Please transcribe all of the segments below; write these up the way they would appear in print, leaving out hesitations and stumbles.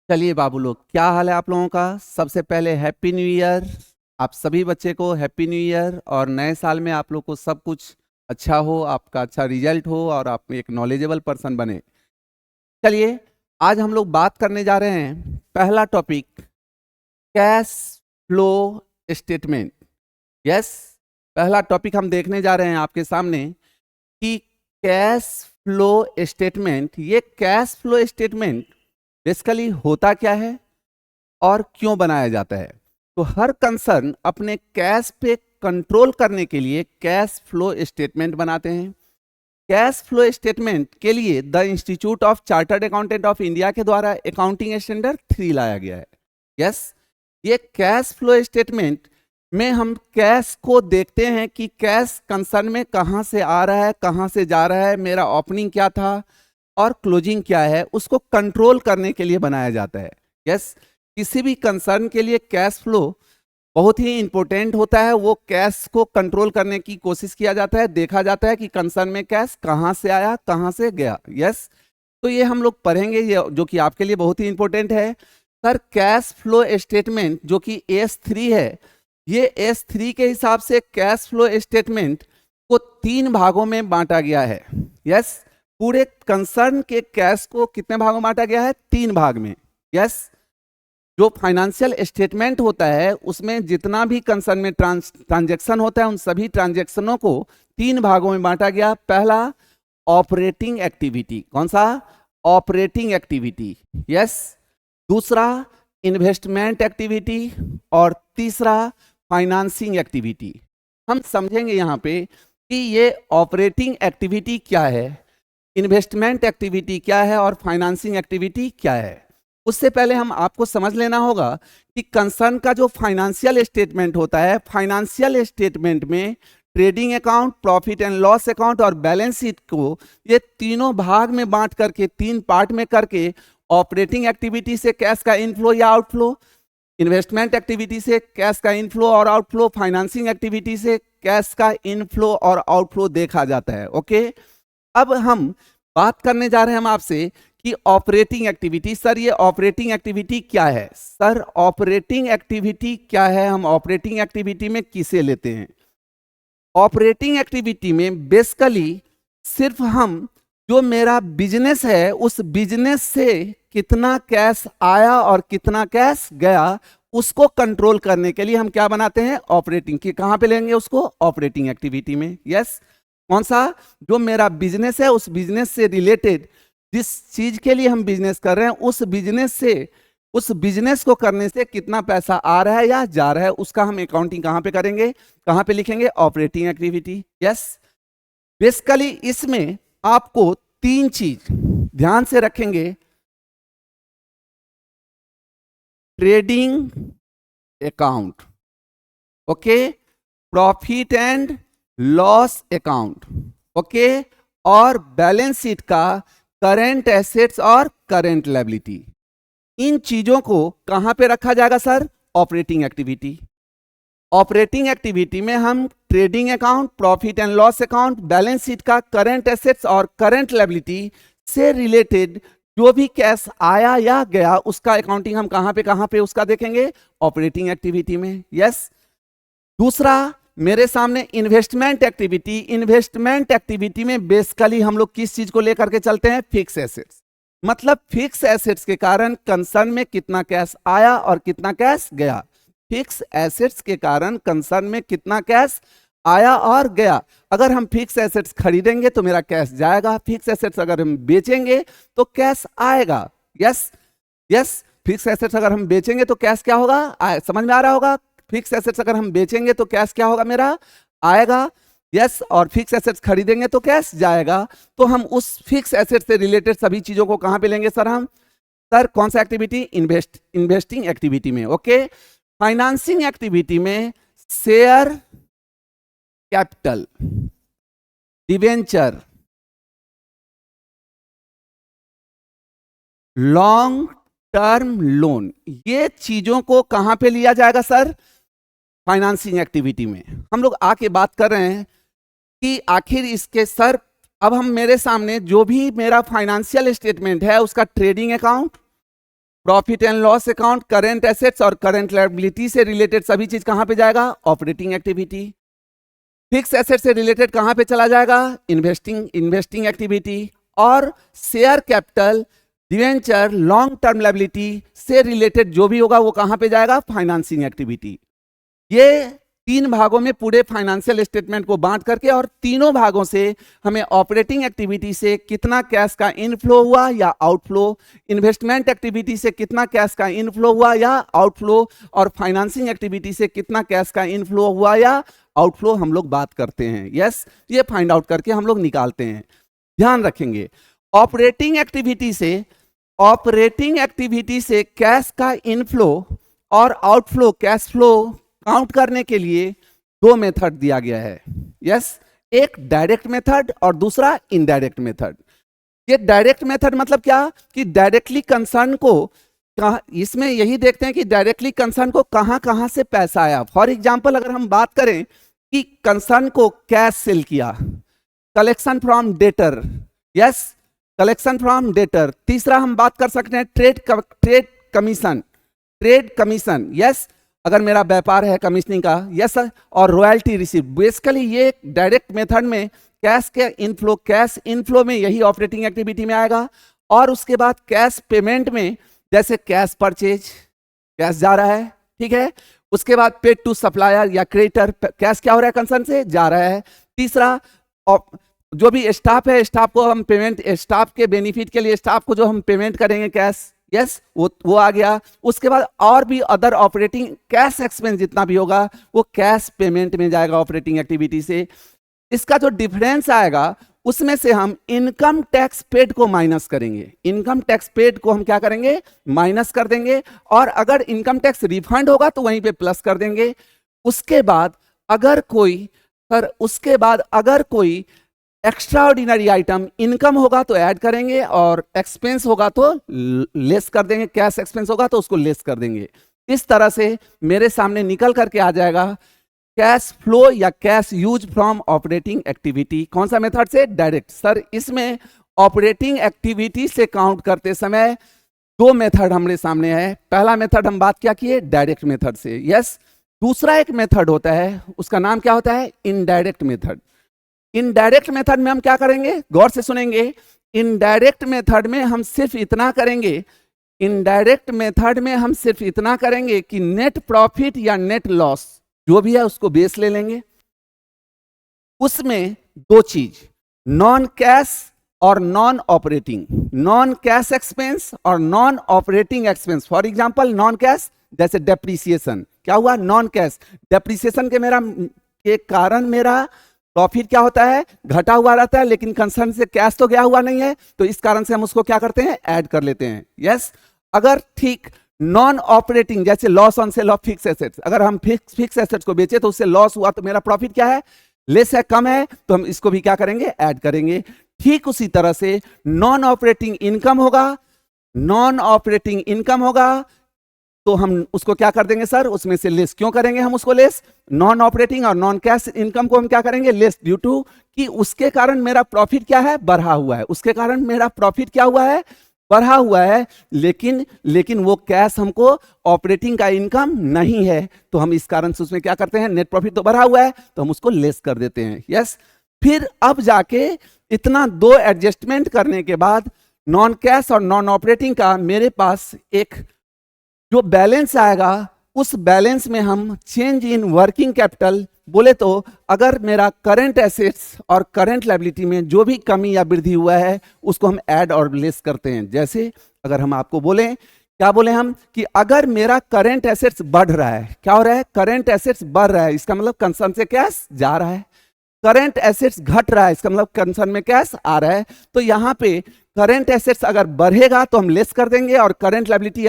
चलिए बाबू लोग, क्या हाल है आप लोगों का। सबसे पहले हैप्पी न्यू ईयर। आप सभी बच्चे को हैप्पी न्यू ईयर, और नए साल में आप लोग को सब कुछ अच्छा हो, आपका अच्छा रिजल्ट हो और आप एक नॉलेजेबल पर्सन बने। चलिए, आज हम लोग बात करने जा रहे हैं पहला topic, cash flow statement. Yes, पहला टॉपिक हम देखने जा रहे हैं आपके सामने कि कैश फ्लो स्टेटमेंट। ये कैश फ्लो स्टेटमेंट बेसिकली होता क्या है और क्यों बनाया जाता है। तो हर कंसर्न अपने कैश पे कंट्रोल करने के लिए कैश फ्लो स्टेटमेंट बनाते हैं। कैश फ्लो स्टेटमेंट के लिए the institute of chartered accountant of India के द्वारा अकाउंटिंग स्टैंडर्ड 3 लाया गया है। यस, ये कैश फ्लो स्टेटमेंट में हम कैश को देखते हैं कि कैश कंसर्न में कहां से आ रहा है, कहां से जा रहा है, मेरा ओपनिंग क्या था और क्लोजिंग क्या है, उसको कंट्रोल करने के लिए बनाया जाता है। यस, किसी भी कंसर्न के लिए कैश फ्लो बहुत ही इंपॉर्टेंट होता है। वो कैश को कंट्रोल करने की कोशिश किया जाता है, देखा जाता है कि कंसर्न में कैश कहां से आया, कहां से गया। यस, तो ये हम लोग पढ़ेंगे, ये जो कि आपके लिए बहुत ही इंपॉर्टेंट है। सर, कैश फ्लो स्टेटमेंट जो कि S3 है, ये S3 के हिसाब से कैश फ्लो स्टेटमेंट को 3 भागों में बांटा गया है। यस, पूरे कंसर्न के कैश को कितने भागों में बांटा गया है? 3 भाग में। यस, जो फाइनेंशियल स्टेटमेंट होता है उसमें जितना भी कंसर्न में ट्रांजैक्शन होता है, उन सभी ट्रांजैक्शनों को 3 भागों में बांटा गया। पहला, ऑपरेटिंग एक्टिविटी। कौन सा? Operating activity. यस, दूसरा इन्वेस्टमेंट एक्टिविटी, और तीसरा फाइनेंसिंग एक्टिविटी। हम समझेंगे यहाँ पे कि ये ऑपरेटिंग एक्टिविटी क्या है, इन्वेस्टमेंट एक्टिविटी क्या है और फाइनेंसिंग एक्टिविटी क्या है। उससे पहले हम आपको समझ लेना होगा कि कंसर्न का जो फाइनेंशियल स्टेटमेंट होता है, फाइनेंशियल स्टेटमेंट में trading account, profit and loss account और बैलेंस शीट को ये तीनों भाग में बांट करके, 3 पार्ट में करके, ऑपरेटिंग एक्टिविटी से कैश का इनफ्लो या आउटफ्लो, इन्वेस्टमेंट एक्टिविटी से कैश का इनफ्लो और आउटफ्लो, फाइनेंसिंग एक्टिविटी से कैश का इनफ्लो और आउटफ्लो देखा जाता है। ओके, अब हम बात करने जा रहे हैं हम आपसे कि ऑपरेटिंग एक्टिविटी। सर, ये ऑपरेटिंग एक्टिविटी क्या है? सर, ऑपरेटिंग एक्टिविटी क्या है, हम ऑपरेटिंग एक्टिविटी में किसे लेते हैं? ऑपरेटिंग एक्टिविटी में बेसिकली सिर्फ हम, जो मेरा बिजनेस है उस बिजनेस से कितना कैश आया और कितना कैश गया, उसको कंट्रोल करने के लिए हम क्या बनाते हैं? ऑपरेटिंग की। कहां पे लेंगे उसको? ऑपरेटिंग एक्टिविटी में। यस, कौन सा? जो मेरा बिजनेस है, उस बिजनेस से रिलेटेड जिस चीज के लिए हम बिजनेस कर रहे हैं, उस बिजनेस से, उस बिजनेस को करने से कितना पैसा आ रहा है या जा रहा है, उसका हम अकाउंटिंग कहां पे करेंगे, कहां पे लिखेंगे? Operating activity. यस, बेसिकली इसमें आपको 3 चीज ध्यान से रखेंगे। Trading account, okay, profit and loss account, okay, और बैलेंस शीट का करंट एसेट्स और करंट लायबिलिटी। इन चीजों को कहां पे रखा जाएगा sir? Operating activity. Operating activity में हम trading account, profit and loss account, balance sheet का करंट एसेट्स और करंट लायबिलिटी से रिलेटेड जो भी कैश आया या गया, उसका अकाउंटिंग हम कहां पे उसका देखेंगे? ऑपरेटिंग एक्टिविटी में। यस, दूसरा मेरे सामने इन्वेस्टमेंट एक्टिविटी। इन्वेस्टमेंट एक्टिविटी में बेसिकली हम लोग किस चीज को लेकर के चलते हैं? Fix assets. मतलब फिक्स एसेट्स के कारण कंसर्न में कितना कैश आया और कितना कैश गया। फिक्स एसेट्स के कारण कंसर्न में कितना कैश आया और गया। अगर हम फिक्स एसेट्स खरीदेंगे तो मेरा कैश जाएगा, फिक्स एसेट्स अगर हम बेचेंगे तो कैश आएगा। यस, यस, फिक्स एसेट्स अगर हम बेचेंगे तो कैश क्या होगा? समझ में आ रहा होगा? फिक्स एसेट्स अगर हम बेचेंगे तो कैश क्या होगा? मेरा आएगा। यस, और फिक्स एसेट्स खरीदेंगे तो कैश जाएगा। तो हम उस फिक्स एसेट से रिलेटेड सभी चीजों को कहां पे लेंगे सर? हम, सर, कौन सा एक्टिविटी? इन्वेस्टिंग एक्टिविटी में। ओके, फाइनेंसिंग एक्टिविटी में share capital, debenture, long term loan, ये चीजों को कहां पे लिया जाएगा सर? फाइनेंसिंग एक्टिविटी में। हम लोग आके बात कर रहे हैं कि आखिर इसके सर, अब हम, मेरे सामने जो भी मेरा फाइनेंशियल स्टेटमेंट है, उसका trading account, profit and loss account, current assets और करंट लायबिलिटी से रिलेटेड सभी चीज कहां पे जाएगा? Operating activity. फिक्स एसेट से रिलेटेड कहां पे चला जाएगा? Investing activity. और share capital, debenture, long term liability से रिलेटेड जो भी होगा वो कहां पे जाएगा? Financing activity. ये 3 भागों में पूरे फाइनेंशियल स्टेटमेंट को बांट करके, और तीनों भागों से हमें ऑपरेटिंग एक्टिविटी से कितना कैश का इनफ्लो हुआ या आउटफ्लो, इन्वेस्टमेंट एक्टिविटी से कितना कैश का इनफ्लो हुआ या आउटफ्लो, और फाइनेंसिंग एक्टिविटी से कितना कैश का इनफ्लो हुआ या आउटफ्लो हम लोग बात करते हैं। यस, ये फाइंड आउट करके हम लोग निकालते हैं। ध्यान रखेंगे, ऑपरेटिंग एक्टिविटी से कैश का इनफ्लो और आउटफ्लो, कैश फ्लो काउंट करने के लिए 2 मेथड दिया गया है। यस, एक डायरेक्ट मेथड और दूसरा इनडायरेक्ट मेथड। ये डायरेक्ट मेथड मतलब क्या? कि डायरेक्टली कंसर्न को इसमें यही देखते हैं कि डायरेक्टली कंसर्न को कहां कहां से पैसा आया। फॉर एग्जांपल अगर हम बात करें कि कंसर्न को कैश सेल किया, collection from debtor. Yes, collection from debtor. तीसरा हम बात कर सकते हैं ट्रेड कमीशन। यस, अगर मेरा व्यापार है कमीशनिंग का, यस सर, और रॉयल्टी रिसीव। बेसिकली ये डायरेक्ट मेथड में कैश के इनफ्लो, कैश इनफ्लो में यही ऑपरेटिंग एक्टिविटी में आएगा। और उसके बाद कैश पेमेंट में, जैसे कैश परचेज, कैश जा रहा है, ठीक है। उसके बाद पेड टू सप्लायर या क्रेडिटर, कैश क्या हो रहा है? कंसर्न से जा रहा है। तीसरा, जो भी स्टाफ है, स्टाफ को हम पेमेंट, स्टाफ के बेनिफिट के लिए स्टाफ को जो हम पेमेंट करेंगे कैश, यस, वो आ गया। उसके बाद और भी अदर ऑपरेटिंग कैश एक्सपेंस जितना भी होगा वो कैश पेमेंट में जाएगा ऑपरेटिंग एक्टिविटी से। इसका जो डिफरेंस आएगा उसमें से हम इनकम टैक्स पेड को माइनस करेंगे। इनकम टैक्स पेड को हम क्या करेंगे? माइनस कर देंगे। और अगर इनकम टैक्स रिफंड होगा तो वहीं पे प्लस कर देंगे। उसके बाद अगर कोई एक्स्ट्रा ऑर्डिनरी आइटम इनकम होगा तो ऐड करेंगे, और एक्सपेंस होगा तो लेस कर देंगे, कैश एक्सपेंस होगा तो उसको लेस कर देंगे। इस तरह से मेरे सामने निकल करके आ जाएगा कैश फ्लो या cash use from operating activity. कौन सा मेथड से? डायरेक्ट। सर, इसमें ऑपरेटिंग एक्टिविटी से काउंट करते समय 2 मेथड हमारे सामने है। पहला मेथड हम बात क्या किए? डायरेक्ट मेथड से। यस, दूसरा एक मेथड होता है, उसका नाम क्या होता है? Indirect method. इनडायरेक्ट मेथड में हम क्या करेंगे? गौर से सुनेंगे। इनडायरेक्ट मेथड में हम सिर्फ इतना करेंगे कि नेट प्रॉफिट या नेट लॉस जो भी है उसको बेस ले लेंगे। उसमें 2 चीज, नॉन कैश और non operating, non cash expense और non operating expense. For example non cash, जैसे डेप्रीसिएशन। क्या हुआ? Non cash. डेप्रीसिएशन के कारण मेरा प्रॉफिट क्या होता है? घटा हुआ रहता है, लेकिन कंसर्न से कैश तो गया हुआ नहीं है, तो इस कारण से हम उसको क्या करते हैं? ऐड कर लेते हैं। यस, अगर ठीक नॉन ऑपरेटिंग, जैसे loss on sale of fix assets, अगर हम फिक्स एसेट्स को बेचे तो उससे लॉस हुआ तो मेरा प्रॉफिट क्या है? लेस है, कम है, तो हम इसको भी क्या करेंगे? ऐड करेंगे। ठीक उसी तरह से नॉन ऑपरेटिंग इनकम होगा तो हम उसको क्या कर देंगे सर? उसमें से लेस। क्यों करेंगे हम उसको लेस? नॉन ऑपरेटिंग और नॉन कैश इनकम को हम क्या करेंगे? लेस, ड्यू टू कि उसके कारण मेरा प्रॉफिट क्या है? बढ़ा हुआ है। उसके कारण मेरा प्रॉफिट क्या हुआ है? बढ़ा हुआ है। लेकिन वो कैश हमको ऑपरेटिंग का इनकम नहीं है, तो हम इस कारण से उसमें क्या करते हैं? नेट प्रॉफिट तो बढ़ा हुआ है तो हम उसको लेस कर देते हैं। यस, फिर अब जाके इतना 2 एडजस्टमेंट करने के बाद नॉन कैश और नॉन ऑपरेटिंग का मेरे पास एक जो बैलेंस आएगा, उस बैलेंस में हम चेंज इन वर्किंग कैपिटल बोले तो अगर मेरा करंट एसेट्स और करंट लायबिलिटी में जो भी कमी या वृद्धि हुआ है उसको हम ऐड और लेस करते हैं। जैसे अगर हम आपको बोलें, क्या बोले हम कि अगर मेरा करंट एसेट्स बढ़ रहा है, क्या हो रहा है? करंट एसेट्स बढ़ रहा है, इसका मतलब कंसर्न से कैश जा रहा है। करंट एसेट्स घट रहा है, इसका मतलब कंसर्न में कैश आ रहा है। तो यहाँ पे करंट एसेट्स अगर बढ़ेगा तो हम लेस कर देंगे, और करंट लायबिलिटी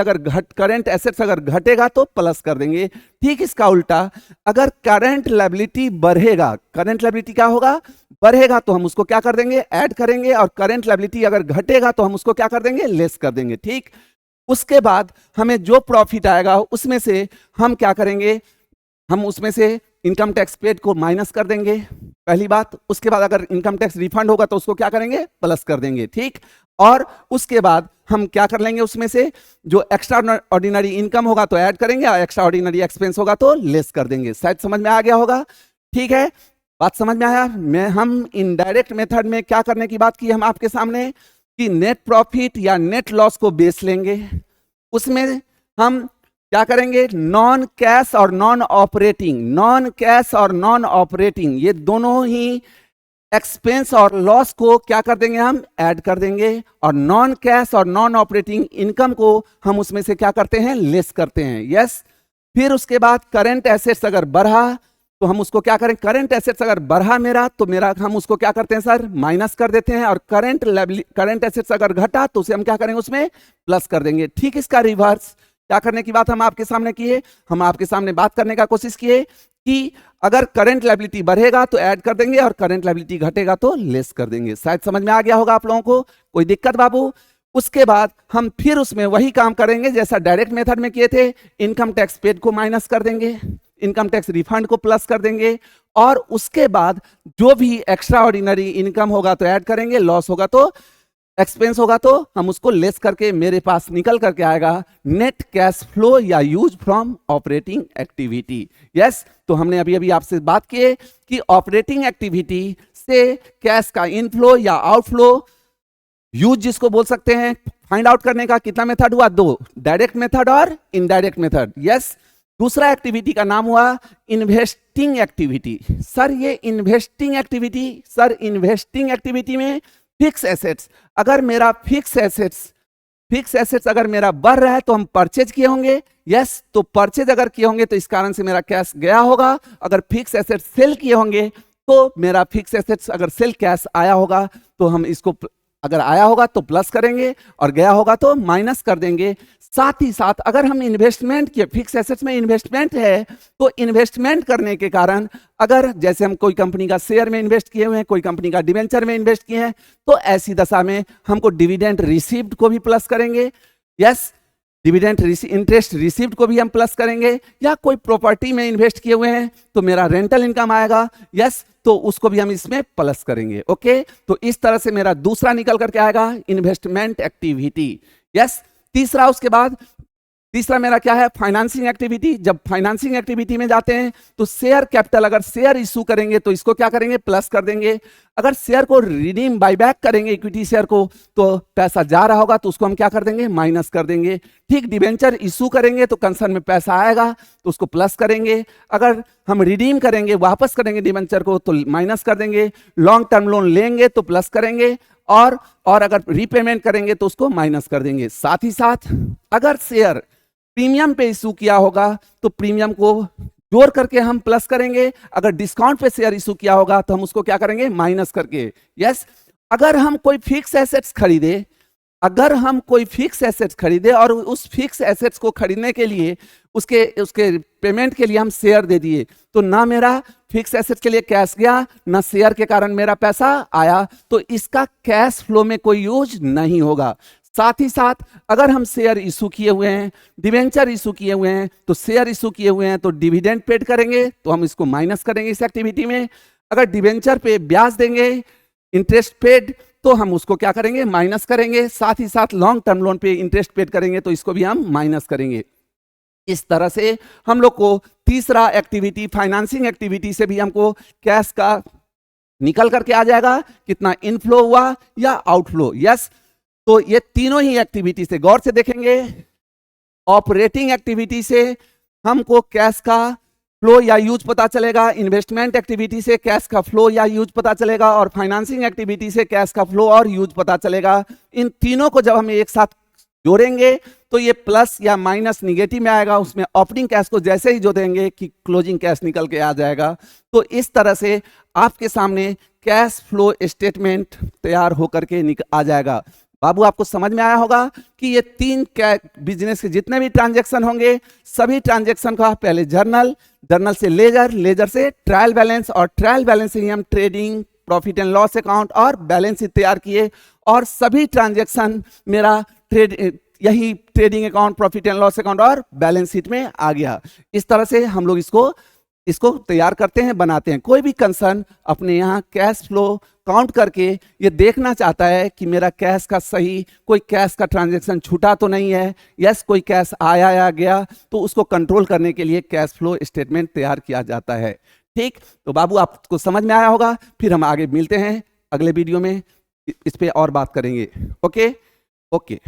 करंट एसेट्स अगर घटेगा तो प्लस कर देंगे। ठीक इसका उल्टा, अगर करंट लायबिलिटी बढ़ेगा, करंट लायबिलिटी क्या होगा? बढ़ेगा, तो हम उसको क्या कर देंगे? ऐड करेंगे। और करंट लायबिलिटी अगर घटेगा तो हम उसको क्या कर देंगे? लेस कर देंगे। ठीक, उसके बाद हमें जो प्रॉफिट आएगा उसमें से हम क्या करेंगे? हम उसमें से इनकम टैक्स पेड को माइनस कर देंगे, पहली बात। उसके बाद अगर इनकम टैक्स रिफंड होगा तो उसको क्या करेंगे, प्लस कर देंगे, ठीक। और उसके बाद हम क्या कर लेंगे, उसमें से जो एक्स्ट्रा ऑर्डिनरी इनकम होगा तो ऐड करेंगे और एक्स्ट्रा ऑर्डिनरी एक्सपेंस होगा तो लेस कर देंगे। शायद समझ में आ गया होगा, ठीक है, बात समझ में आया। हम इनडायरेक्ट मेथड में क्या करने की बात की हम आपके सामने, कि नेट प्रॉफिट या नेट लॉस को बेस लेंगे, उसमें हम क्या करेंगे, नॉन कैश और नॉन ऑपरेटिंग ये दोनों ही एक्सपेंस और लॉस को क्या कर देंगे, हम ऐड कर देंगे, और नॉन कैश और नॉन ऑपरेटिंग इनकम को हम उसमें से क्या करते हैं, लेस करते हैं, यस। फिर उसके बाद करंट एसेट्स अगर बढ़ा तो हम उसको क्या करें, करंट एसेट्स अगर बढ़ा तो मेरा हम उसको क्या करते हैं सर, माइनस कर देते हैं, और करंट एसेट्स अगर घटा तो उसे हम क्या करेंगे, उसमें प्लस कर देंगे। ठीक, इसका रिवर्स क्या करने की बात हम आपके सामने किए, हम आपके सामने बात करने का कोशिश किए कि अगर करंट लायबिलिटी बढ़ेगा तो ऐड कर देंगे और करंट लायबिलिटी घटेगा तो लेस कर देंगे। शायद समझ में आ गया होगा आप लोगों को, कोई दिक्कत बाबू। उसके बाद हम फिर उसमें वही काम करेंगे जैसा डायरेक्ट मेथड में किए थे, इनकम टैक्स पेड को माइनस कर देंगे, इनकम टैक्स रिफंड को प्लस कर देंगे, और उसके बाद जो भी एक्स्ट्रा ऑर्डिनरी इनकम होगा तो ऐड करेंगे, लॉस होगा तो एक्सपेंस होगा तो हम उसको लेस करके मेरे पास निकल करके आएगा नेट कैश फ्लो या use from operating activity. Yes, तो हमने अभी अभी आपसे बात की कि ऑपरेटिंग एक्टिविटी से कैश का इनफ्लो या आउटफ्लो, यूज जिसको बोल सकते हैं, फाइंड आउट करने का कितना मेथड हुआ, दो, डायरेक्ट मेथड और इनडायरेक्ट मेथड। यस, दूसरा एक्टिविटी का नाम हुआ इन्वेस्टिंग एक्टिविटी। सर ये इन्वेस्टिंग एक्टिविटी में फिक्स एसेट्स, अगर मेरा फिक्स एसेट्स अगर मेरा बढ़ रहा है तो हम परचेज किए होंगे, यस, तो परचेज अगर किए होंगे तो इस कारण से मेरा कैश गया होगा। अगर फिक्स एसेट्स सेल किए होंगे तो मेरा फिक्स एसेट्स अगर सेल कैश आया होगा तो हम इसको, अगर आया होगा तो प्लस करेंगे और गया होगा तो माइनस कर देंगे। साथ ही साथ अगर हम इन्वेस्टमेंट किए, फिक्स एसेट्स में इन्वेस्टमेंट है तो इन्वेस्टमेंट करने के कारण, अगर जैसे हम कोई कंपनी का शेयर में इन्वेस्ट किए हुए हैं, कोई कंपनी का डिवेंचर में इन्वेस्ट किए हैं, तो ऐसी दशा में हमको डिविडेंड रिसीव्ड को भी प्लस करेंगे, यस, डिविडेंड इंटरेस्ट रिसीव्ड को भी हम प्लस करेंगे। या कोई प्रॉपर्टी में इन्वेस्ट किए हुए हैं तो मेरा रेंटल इनकम आएगा, यस, तो उसको भी हम इसमें प्लस करेंगे। ओके, तो इस तरह से मेरा दूसरा निकल करके आएगा इन्वेस्टमेंट एक्टिविटी। यस, तीसरा, उसके बाद तीसरा मेरा क्या है, फाइनेंसिंग एक्टिविटी। जब फाइनेंसिंग एक्टिविटी में जाते हैं तो शेयर कैपिटल, अगर शेयर इशू करेंगे तो इसको क्या करेंगे, प्लस कर देंगे। अगर शेयर को रिडीम बायबैक करेंगे, इक्विटी शेयर को, तो पैसा जा रहा होगा तो उसको हम क्या कर देंगे, माइनस कर देंगे। ठीक, डिवेंचर इशू करेंगे तो कंसर्न में पैसा आएगा तो उसको प्लस करेंगे। अगर हम रिडीम करेंगे, वापस करेंगे डिवेंचर को तो माइनस कर देंगे। लॉन्ग टर्म लोन लेंगे तो प्लस करेंगे, और अगर रीपेमेंट करेंगे तो उसको माइनस कर देंगे। साथ ही साथ अगर शेयर प्रीमियम पे इशू किया होगा तो प्रीमियम को जोड़ करके हम प्लस करेंगे। अगर डिस्काउंट पे शेयर इशू किया होगा तो हम उसको क्या करेंगे, माइनस करके। यस, अगर हम कोई फिक्स एसेट्स खरीदे और उस फिक्स एसेट्स को खरीदने के लिए उसके पेमेंट के लिए हम शेयर दे दिए, तो ना मेरा फिक्स एसेट्स के लिए कैश गया, ना शेयर के कारण मेरा पैसा आया, तो इसका कैश फ्लो में कोई यूज नहीं होगा। साथ ही साथ अगर हम शेयर इशू किए हुए हैं, डिवेंचर इशू किए हुए हैं, तो शेयर इशू किए हुए हैं तो डिविडेंड पेड करेंगे तो हम इसको माइनस करेंगे इस एक्टिविटी में। अगर डिवेंचर पे ब्याज देंगे, इंटरेस्ट पेड, तो हम उसको क्या करेंगे, माइनस करेंगे। साथ ही साथ लॉन्ग टर्म लोन पे इंटरेस्ट पेड करेंगे तो इसको भी हम माइनस करेंगे। इस तरह से हम लोग को तीसरा एक्टिविटी, फाइनेंसिंग एक्टिविटी से भी हमको कैश का निकल करके आ जाएगा, कितना इनफ्लो हुआ या आउटफ्लो। यस, तो ये तीनों ही एक्टिविटी से गौर से देखेंगे। ऑपरेटिंग एक्टिविटी से हमको कैश का फ्लो या यूज पता चलेगा, इन्वेस्टमेंट एक्टिविटी से कैश का फ्लो या यूज पता चलेगा, और फाइनेंसिंग एक्टिविटी से कैश का फ्लो और यूज पता चलेगा। इन तीनों को जब हम एक साथ जोड़ेंगे तो ये प्लस या माइनस निगेटिव में आएगा। उसमें ओपनिंग कैश को जैसे ही जोड़ेंगे कि क्लोजिंग कैश निकल के आ जाएगा। तो इस तरह से आपके सामने कैश फ्लो स्टेटमेंट तैयार होकर के आ जाएगा। बाबू, आपको समझ में आया होगा कि ये तीन बिजनेस के जितने भी ट्रांजैक्शन होंगे, सभी ट्रांजैक्शन का पहले जर्नल से लेजर से ट्रायल बैलेंस, और ट्रायल बैलेंस से ही हम trading, profit and loss account और बैलेंस शीट तैयार किए, और सभी ट्रांजैक्शन मेरा यही trading account, profit and loss account और बैलेंस शीट में आ गया। इस तरह से हम लोग इसको इसको तैयार करते हैं, बनाते हैं। कोई भी कंसर्न अपने यहाँ कैश फ्लो काउंट करके ये देखना चाहता है कि मेरा कैश का सही, कोई कैश का ट्रांजैक्शन छूटा तो नहीं है, यस कोई कैश आया या गया, तो उसको कंट्रोल करने के लिए कैश फ्लो स्टेटमेंट तैयार किया जाता है। ठीक, तो बाबू आपको समझ में आया होगा। फिर हम आगे मिलते हैं अगले वीडियो में, इस पे और बात करेंगे। Okay okay.